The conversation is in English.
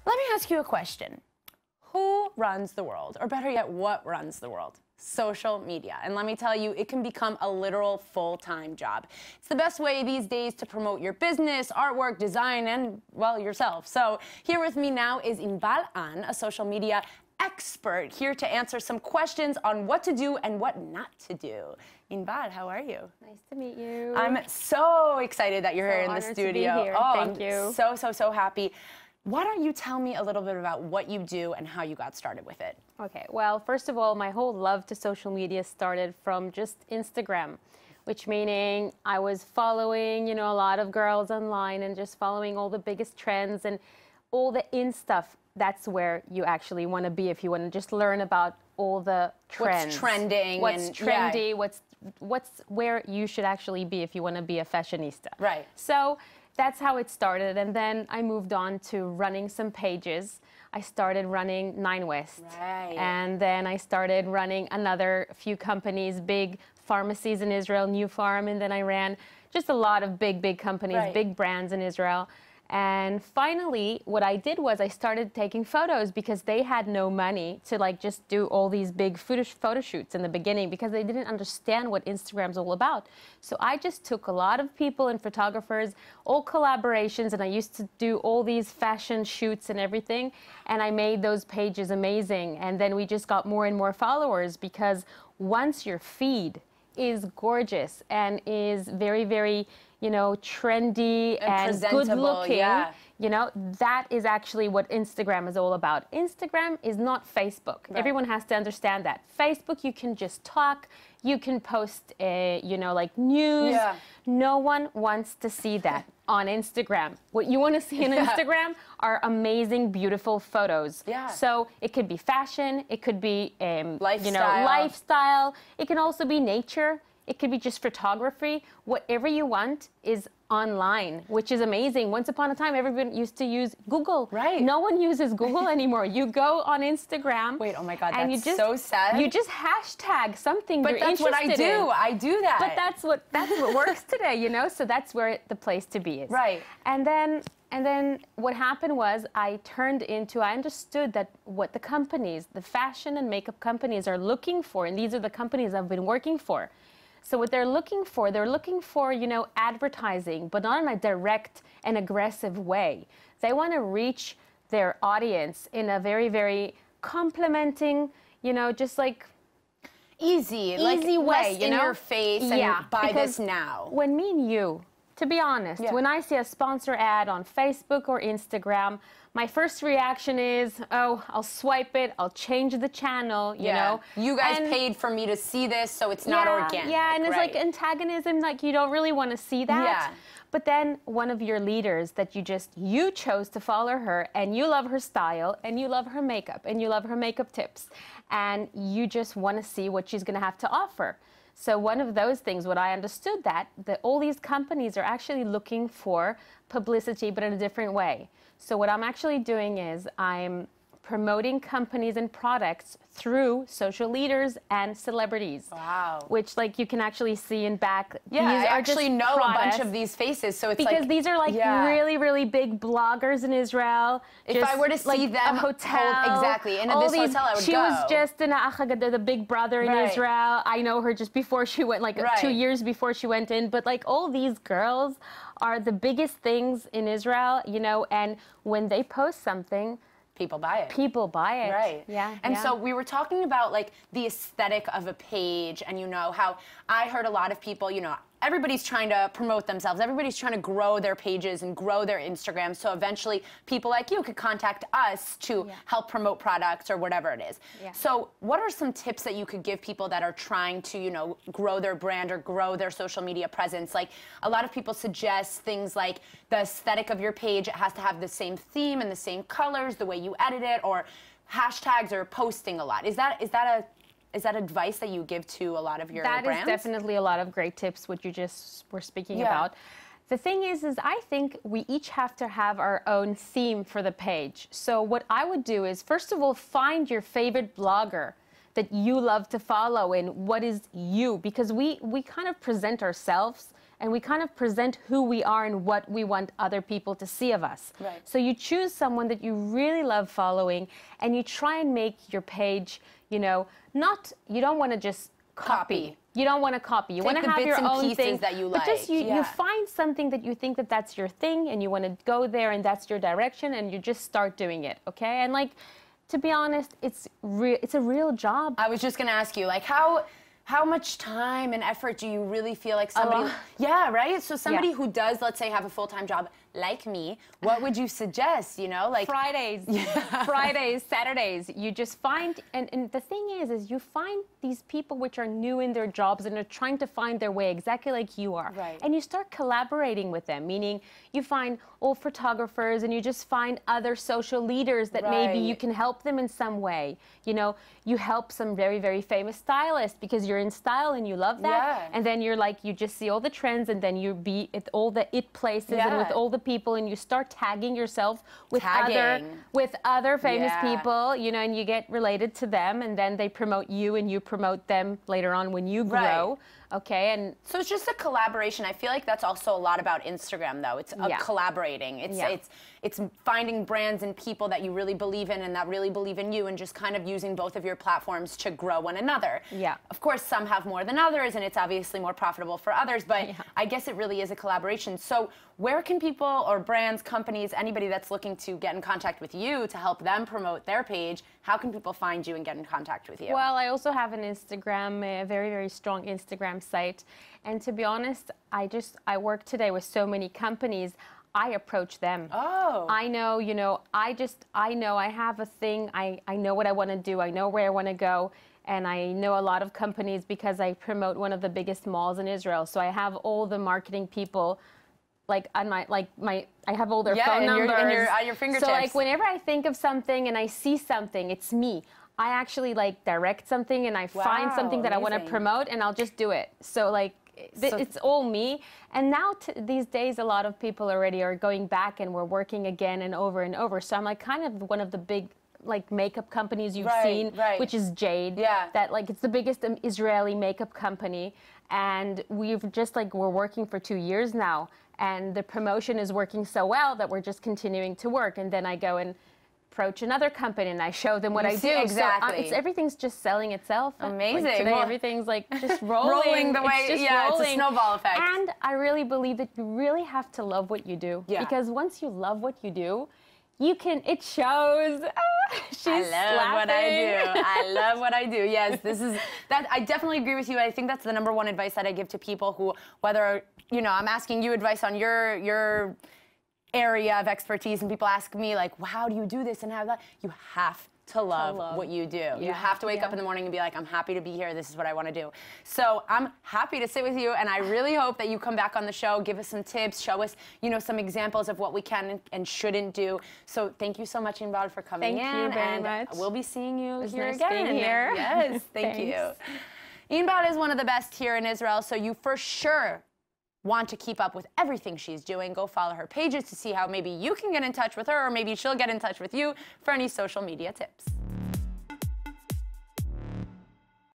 Let me ask you a question. Who runs the world? Or better yet, what runs the world? Social media. And let me tell you, it can become a literal full-time job. It's the best way these days to promote your business, artwork, design, and, well, yourself. So here with me now is Inbal An, a social media expert, here to answer some questions on what to do and what not to do. Inbal, how are you? Nice to meet you. I'm so excited that you're here in the studio. To be here. Oh, Thank you. So happy. Why don't you tell me a little bit about what you do and how you got started with it? Okay, well, first of all, my whole love to social media started from just Instagram, which meaning I was following, a lot of girls online and just following all the biggest trends and all the in stuff. That's where you actually want to be if you want to just learn about all the trends. What's trending. What's trendy, what's where you should actually be if you want to be a fashionista. Right. So that's how it started, and then I moved on to running some pages. I started running 9 West, right. And then I started running another few companies, big pharmacies in Israel, New Farm, and then I ran just a lot of big companies, right. Big brands in Israel. And finally, what I did was I started taking photos because they had no money to just do all these big photo shoots in the beginning because they didn't understand what Instagram's all about. So I just took a lot of people and photographers, all collaborations, and I used to do all these fashion shoots and everything. And I made those pages amazing. And then we just got more and more followers because once your feed is gorgeous and is very, trendy and good looking, yeah. That is actually what Instagram is all about. Instagram is not Facebook. Right. Everyone has to understand that. Facebook, you can just talk, you can post, like news. Yeah. No one wants to see that on Instagram. What you want to see on Instagram are amazing, beautiful photos. Yeah. So it could be fashion, it could be, lifestyle. Lifestyle. It can also be nature. It could be just photography. Whatever you want is online, which is amazing. Once upon a time, everyone used to use Google. Right. No one uses Google anymore. You go on Instagram. Wait, oh my God, and that's so sad. You just hashtag something but you're that's what I interested do. in. I do that. But that's what works today, So that's where the place to be is. Right. And then what happened was I understood that what the companies, the fashion and makeup companies are looking for, and these are the companies I've been working for. So what they're looking for, advertising, but not in a direct and aggressive way. They want to reach their audience in a very complimenting, just like easy way, less in your face and buy this now. When me and you, to be honest, when I see a sponsor ad on Facebook or Instagram, my first reaction is, oh, I'll swipe it, I'll change the channel, you know. You guys paid for me to see this, so it's not organic. Yeah, and it's like antagonism, like you don't really want to see that. Yeah. But then one of your leaders that you chose to follow her, and you love her style, and you love her makeup, and you love her makeup tips, and you just want to see what she's going to have to offer. So one of those things, what I understood that all these companies are actually looking for publicity, but in a different way. So what I'm actually doing is I'm promoting companies and products through social leaders and celebrities. Wow. Which you can actually see in back. Yeah, these I actually know a bunch of these faces, so it's because these are really big bloggers in Israel. If I were to see them, a hotel, exactly, in this hotel, I would she go. was just in the Big Brother in Israel. I know her just before she went, 2 years before she went in. But all these girls are the biggest things in Israel, and when they post something, people buy it. People buy it. Right. Yeah. And so we were talking about the aesthetic of a page and how I heard a lot of people, everybody's trying to promote themselves. Everybody's trying to grow their pages and grow their Instagram. So eventually people like you could contact us to help promote products or whatever it is. Yeah. So what are some tips that you could give people that are trying to, grow their brand or grow their social media presence? A lot of people suggest things like the aesthetic of your page, it has to have the same theme and the same colors, the way you edit it, or hashtags or posting a lot. Is that advice that you give to a lot of your brands? That is definitely a lot of great tips, what you just were speaking about. The thing is I think we each have to have our own theme for the page. So what I would do is, first of all, find your favorite blogger that you love to follow and what is you, because we kind of present ourselves and we kind of present who we are and what we want other people to see of us. Right. So you choose someone that you really love following, and you try and make your page, you know, you don't want to just copy. You don't want to copy. You want to have your own thing that you but like. just you find something that you think that that's your thing, and you want to go there, and that's your direction, and you just start doing it. Okay, and like, to be honest, it's a real job. I was just gonna ask you, like, how much time and effort do you really feel like somebody? Yeah, right. So somebody who does, let's say, have a full-time job like me, what would you suggest? You know, like Fridays, Fridays, Saturdays. You just find, and the thing is you find these people which are new in their jobs and are trying to find their way exactly like you are. Right. And you start collaborating with them, meaning you find old photographers and you just find other social leaders that maybe you can help them in some way. You know, you help some very, very famous stylists because you're in style and you love that. Yeah. And then you're like, you just see all the trends, and then you be at all the it places and with all the people, and you start tagging yourself with other famous people, you know, and you get related to them, and then they promote you and you promote them later on when you grow. Okay, and so it's just a collaboration. I feel like that's also a lot about Instagram, though. It's collaborating. It's finding brands and people that you really believe in and that really believe in you, and just kind of using both of your platforms to grow one another. Yeah. Of course, some have more than others, and it's obviously more profitable for others, but I guess it really is a collaboration. So where can people or brands, companies, anybody that's looking to get in contact with you to help them promote their page, how can people find you and get in contact with you? Well, I also have an Instagram, a very, very strong Instagram site. And to be honest, I work today with so many companies. I approach them. Oh. I know, you know, I know I have a thing. I know what I want to do. I know where I want to go. And I know a lot of companies because I promote one of the biggest malls in Israel. So I have all the marketing people like on my, I have all their phone numbers. At your fingertips. So like whenever I think of something and I see something, it's me. I actually like direct something and I find something that I want to promote, and I'll just do it. So like it's all me. And now these days, a lot of people already are going back and we're working again and over. So I'm like kind of one of the big like makeup companies you've seen, which is Jade. Yeah. That like it's the biggest Israeli makeup company, and we're working for 2 years now, and the promotion is working so well that we're just continuing to work. And then I go and approach another company and I show them what I do. Exactly. So everything's just selling itself. Amazing. Like today, everything's like just rolling. Rolling the way, it's it's a snowball effect. And I really believe that you really have to love what you do. Yeah. Because once you love what you do, it shows. I love what I do. I love what I do. Yes, I definitely agree with you. I think that's the number one advice that I give to people who, whether, you know, I'm asking you advice on your area of expertise, and people ask me like, well, how do you do this and how that? You have to love what you do. You have to wake up in the morning and be like, I'm happy to be here. This is what I want to do. So I'm happy to sit with you, and I really hope that you come back on the show, give us some tips, show us, you know, some examples of what we can and shouldn't do. So thank you so much, Inbal, for coming in. Thank you very much. We'll be seeing you here nice again. Being here. Yes, thank you. Inbal is one of the best here in Israel, so you for sure want to keep up with everything she's doing. Go follow her pages to see how maybe you can get in touch with her, or maybe she'll get in touch with you for any social media tips.